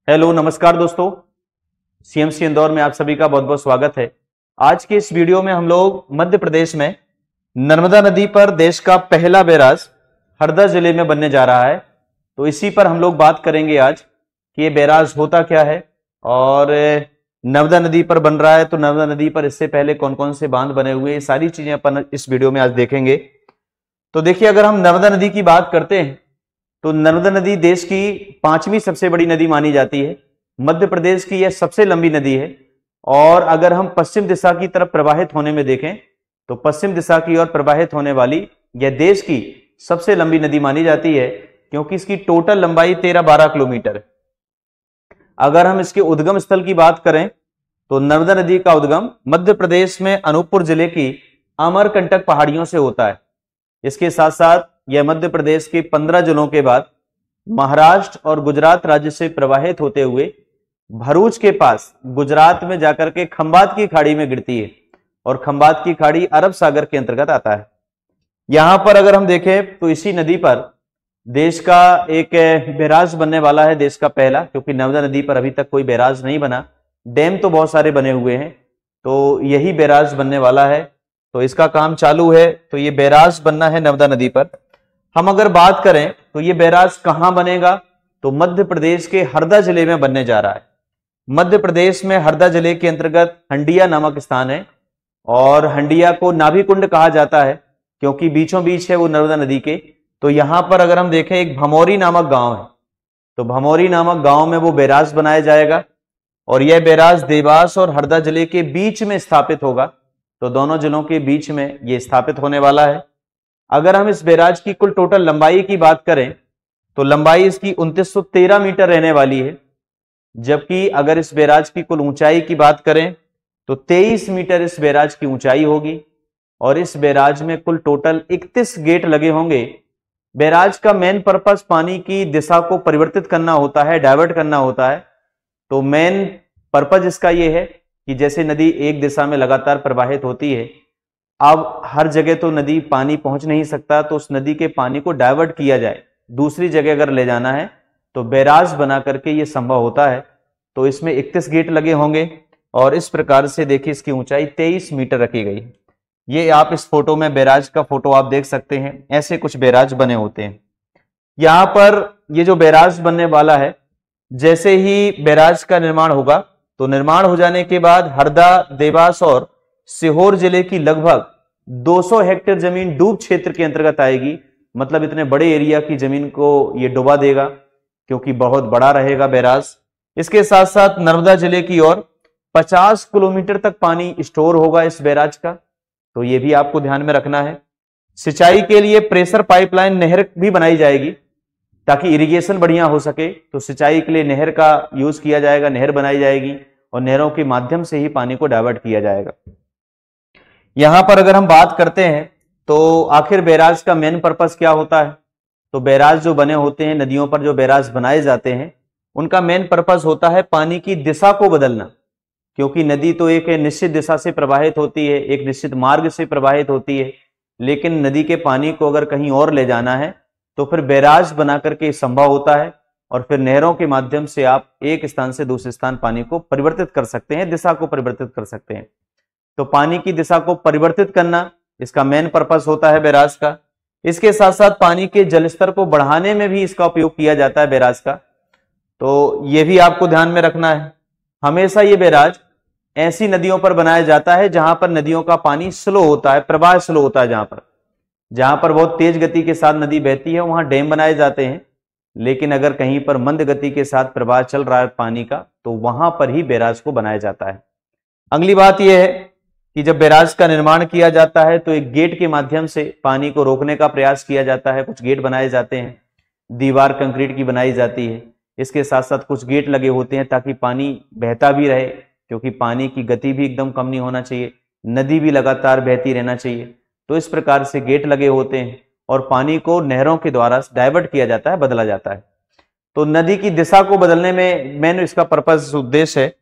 Hello नमस्कार दोस्तों, CMC Indore में आप सभी का बहुत बहुत स्वागत है। आज के इस वीडियो में हम लोग मध्य प्रदेश में नर्मदा नदी पर देश का पहला बैराज हरदा जिले में बनने जा रहा है। तो इसी पर हम लोग बात करेंगे आज कि ये बैराज होता क्या है और नर्मदा नदी पर बन रहा है। तो नर्मदा नदी पर इससे पहले कौन कौन से बांध बने हुए, ये सारी चीजें अपन इस वीडियो में आज देखेंगे। तो देखिए, अगर हम नर्मदा नदी की बात करते हैं तो नर्मदा नदी देश की 5वीं सबसे बड़ी नदी मानी जाती है। मध्य प्रदेश की यह सबसे लंबी नदी है और अगर हम पश्चिम दिशा की तरफ प्रवाहित होने में देखें तो पश्चिम दिशा की ओर प्रवाहित होने वाली यह देश की सबसे लंबी नदी मानी जाती है, क्योंकि इसकी टोटल लंबाई 13-12 किलोमीटर है। अगर हम इसके उद्गम स्थल की बात करें तो नर्मदा नदी का उद्गम मध्य प्रदेश में अनूपपुर जिले की अमरकंटक पहाड़ियों से होता है। इसके साथ साथ यह मध्य प्रदेश के 15 जिलों के बाद महाराष्ट्र और गुजरात राज्य से प्रवाहित होते हुए भरूच के पास गुजरात में जाकर के खंबात की खाड़ी में गिरती है और खंबात की खाड़ी अरब सागर के अंतर्गत आता है। यहां पर अगर हम देखें तो इसी नदी पर देश का एक बैराज बनने वाला है, देश का पहला, क्योंकि नर्मदा नदी पर अभी तक कोई बैराज नहीं बना। डैम तो बहुत सारे बने हुए हैं, तो यही बैराज बनने वाला है। तो इसका काम चालू है। तो ये बैराज बनना है नर्मदा नदी पर। हम अगर बात करें तो ये बैराज कहां बनेगा, तो मध्य प्रदेश के हरदा जिले में बनने जा रहा है। मध्य प्रदेश में हरदा जिले के अंतर्गत हंडिया नामक स्थान है और हंडिया को नाभि कुंड कहा जाता है क्योंकि बीचों बीच है वो नर्मदा नदी के। तो यहां पर अगर हम देखें, एक भमोरी नामक गांव है, तो भमोरी नामक गांव में वो बैराज बनाया जाएगा और यह बैराज देवास और हरदा जिले के बीच में स्थापित होगा। तो दोनों जिलों के बीच में यह स्थापित होने वाला है। अगर हम इस बैराज की कुल टोटल लंबाई की बात करें तो लंबाई इसकी 2913 मीटर रहने वाली है, जबकि अगर इस बैराज की कुल ऊंचाई की बात करें तो 23 मीटर इस बैराज की ऊंचाई होगी और इस बैराज में कुल टोटल 31 गेट लगे होंगे। बैराज का मेन पर्पस पानी की दिशा को परिवर्तित करना होता है, डाइवर्ट करना होता है। तो मेन पर्पस इसका यह है कि जैसे नदी एक दिशा में लगातार प्रवाहित होती है, अब हर जगह तो नदी पानी पहुंच नहीं सकता, तो उस नदी के पानी को डाइवर्ट किया जाए, दूसरी जगह अगर ले जाना है तो बैराज बना करके ये संभव होता है। तो इसमें 31 गेट लगे होंगे और इस प्रकार से देखिए इसकी ऊंचाई 23 मीटर रखी गई। ये आप इस फोटो में बैराज का फोटो आप देख सकते हैं, ऐसे कुछ बैराज बने होते हैं। यहां पर ये जो बैराज बनने वाला है, जैसे ही बैराज का निर्माण होगा तो निर्माण हो जाने के बाद हरदा, देवास और सीहोर जिले की लगभग 200 हेक्टेयर जमीन डूब क्षेत्र के अंतर्गत आएगी। मतलब इतने बड़े एरिया की जमीन को ये डुबा देगा क्योंकि बहुत बड़ा रहेगा बैराज। इसके साथ साथ नर्मदा जिले की ओर 50 किलोमीटर तक पानी स्टोर होगा इस बैराज का, तो ये भी आपको ध्यान में रखना है। सिंचाई के लिए प्रेशर पाइपलाइन नहर भी बनाई जाएगी ताकि इरिगेशन बढ़िया हो सके। तो सिंचाई के लिए नहर का यूज किया जाएगा, नहर बनाई जाएगी और नहरों के माध्यम से ही पानी को डाइवर्ट किया जाएगा। यहां पर अगर हम बात करते हैं तो आखिर बैराज का मेन पर्पस क्या होता है, तो बैराज जो बने होते हैं, नदियों पर जो बैराज बनाए जाते हैं, उनका मेन पर्पस होता है पानी की दिशा को बदलना। क्योंकि नदी तो एक निश्चित दिशा से प्रवाहित होती है, एक निश्चित मार्ग से प्रवाहित होती है, लेकिन नदी के पानी को अगर कहीं और ले जाना है तो फिर बैराज बना करके संभव होता है और फिर नहरों के माध्यम से आप एक स्थान से दूसरे स्थान पानी को परिवर्तित कर सकते हैं, दिशा को परिवर्तित कर सकते हैं। तो पानी की दिशा को परिवर्तित करना इसका मेन पर्पस होता है बैराज का। इसके साथ साथ पानी के जलस्तर को बढ़ाने में भी इसका उपयोग किया जाता है बैराज का। तो यह भी आपको ध्यान में रखना है। हमेशा ये बैराज ऐसी नदियों पर बनाया जाता है जहां पर नदियों का पानी स्लो होता है, प्रवाह स्लो होता है। जहां पर बहुत तेज गति के साथ नदी बहती है वहां डैम बनाए जाते हैं, लेकिन अगर कहीं पर मंद गति के साथ प्रवाह चल रहा है पानी का तो वहां पर ही बैराज को बनाया जाता है। अगली बात यह है कि जब बैराज का निर्माण किया जाता है तो एक गेट के माध्यम से पानी को रोकने का प्रयास किया जाता है। कुछ गेट बनाए जाते हैं, दीवार कंक्रीट की बनाई जाती है। इसके साथ साथ कुछ गेट लगे होते हैं ताकि पानी बहता भी रहे, क्योंकि पानी की गति भी एकदम कम नहीं होना चाहिए, नदी भी लगातार बहती रहना चाहिए। तो इस प्रकार से गेट लगे होते हैं और पानी को नहरों के द्वारा डाइवर्ट किया जाता है, बदला जाता है। तो नदी की दिशा को बदलने में मेन इसका पर्पस, उद्देश्य है।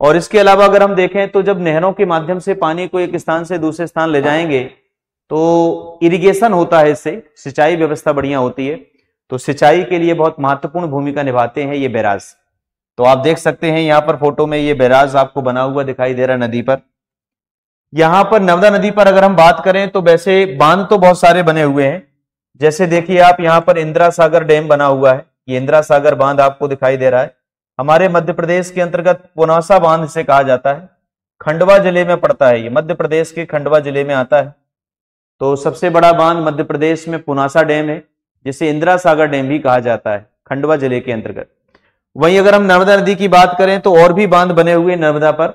और इसके अलावा अगर हम देखें तो जब नहरों के माध्यम से पानी को एक स्थान से दूसरे स्थान ले जाएंगे तो इरिगेशन होता है, इससे सिंचाई व्यवस्था बढ़िया होती है। तो सिंचाई के लिए बहुत महत्वपूर्ण भूमिका निभाते हैं ये बैराज। तो आप देख सकते हैं यहाँ पर फोटो में ये बैराज आपको बना हुआ दिखाई दे रहा है नदी पर। यहाँ पर नर्मदा नदी पर अगर हम बात करें तो वैसे बांध तो बहुत सारे बने हुए हैं। जैसे देखिए आप यहाँ पर इंदिरा सागर डैम बना हुआ है, ये इंदिरा सागर बांध आपको दिखाई दे रहा है। हमारे मध्य प्रदेश के अंतर्गत पुनासा बांध इसे कहा जाता है, खंडवा जिले में पड़ता है, ये मध्य प्रदेश के खंडवा जिले में आता है। तो सबसे बड़ा बांध मध्य प्रदेश में पुनासा डैम है, जिसे इंदिरा सागर डैम भी कहा जाता है, खंडवा जिले के अंतर्गत। वहीं अगर हम नर्मदा नदी की बात करें तो और भी बांध बने हुए नर्मदा पर,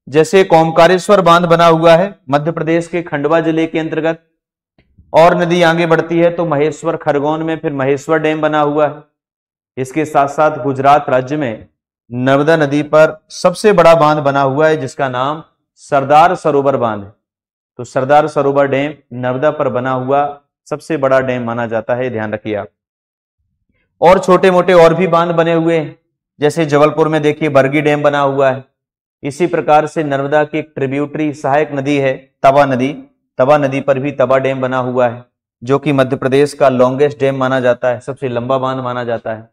जैसे ओमकारेश्वर बांध बना हुआ है मध्य प्रदेश के खंडवा जिले के अंतर्गत। और नदी आगे बढ़ती है तो महेश्वर खरगोन में फिर महेश्वर डैम बना हुआ है। इसके साथ साथ गुजरात राज्य में नर्मदा नदी पर सबसे बड़ा बांध बना हुआ है, जिसका नाम सरदार सरोवर बांध है। तो सरदार सरोवर डैम नर्मदा पर बना हुआ सबसे बड़ा डैम माना जाता है, ध्यान रखिए आप। और छोटे मोटे और भी बांध बने हुए हैं, जैसे जबलपुर में देखिए बरगी डैम बना हुआ है। इसी प्रकार से नर्मदा की एक ट्रिब्यूटरी सहायक नदी है तवा नदी, तवा नदी पर भी तवा डैम बना हुआ है, जो कि मध्य प्रदेश का लॉन्गेस्ट डैम माना जाता है, सबसे लंबा बांध माना जाता है।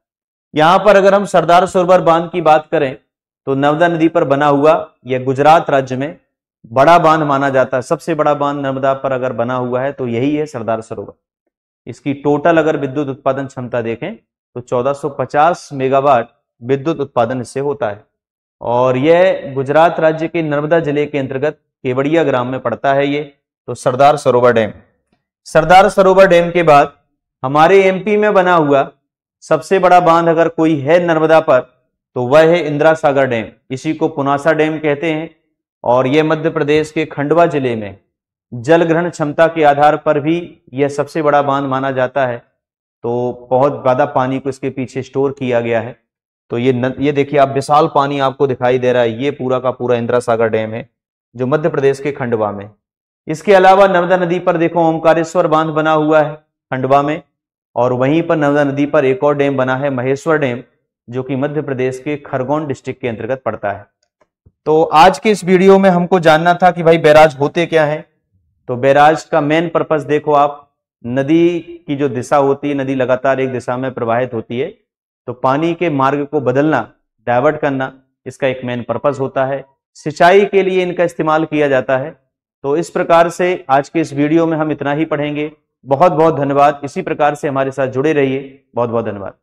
यहां पर अगर हम सरदार सरोवर बांध की बात करें तो नर्मदा नदी पर बना हुआ यह गुजरात राज्य में बड़ा बांध माना जाता है। सबसे बड़ा बांध नर्मदा पर अगर बना हुआ है तो यही है सरदार सरोवर। इसकी टोटल अगर विद्युत उत्पादन क्षमता देखें तो 1450 मेगावाट विद्युत उत्पादन इससे होता है। और यह गुजरात राज्य के नर्मदा जिले के अंतर्गत केवड़िया ग्राम में पड़ता है ये, तो सरदार सरोवर डैम। सरदार सरोवर डैम के बाद हमारे एमपी में बना हुआ सबसे बड़ा बांध अगर कोई है नर्मदा पर तो वह है इंदिरा सागर डैम, इसी को पुनासा डैम कहते हैं। और यह मध्य प्रदेश के खंडवा जिले में जल ग्रहण क्षमता के आधार पर भी यह सबसे बड़ा बांध माना जाता है। तो बहुत ज्यादा पानी को इसके पीछे स्टोर किया गया है। तो ये देखिए आप, विशाल पानी आपको दिखाई दे रहा है, ये पूरा का पूरा इंदिरा सागर डैम है जो मध्य प्रदेश के खंडवा में। इसके अलावा नर्मदा नदी पर देखो ओमकारेश्वर बांध बना हुआ है खंडवा में, और वहीं पर नर्मदा नदी पर एक और डैम बना है महेश्वर डैम, जो कि मध्य प्रदेश के खरगोन डिस्ट्रिक्ट के अंतर्गत पड़ता है। तो आज के इस वीडियो में हमको जानना था कि भाई बैराज होते क्या हैं। तो बैराज का मेन पर्पस देखो आप, नदी की जो दिशा होती है, नदी लगातार एक दिशा में प्रवाहित होती है, तो पानी के मार्ग को बदलना, डाइवर्ट करना, इसका एक मेन पर्पस होता है। सिंचाई के लिए इनका इस्तेमाल किया जाता है। तो इस प्रकार से आज के इस वीडियो में हम इतना ही पढ़ेंगे। बहुत बहुत धन्यवाद। इसी प्रकार से हमारे साथ जुड़े रहिए। बहुत बहुत धन्यवाद।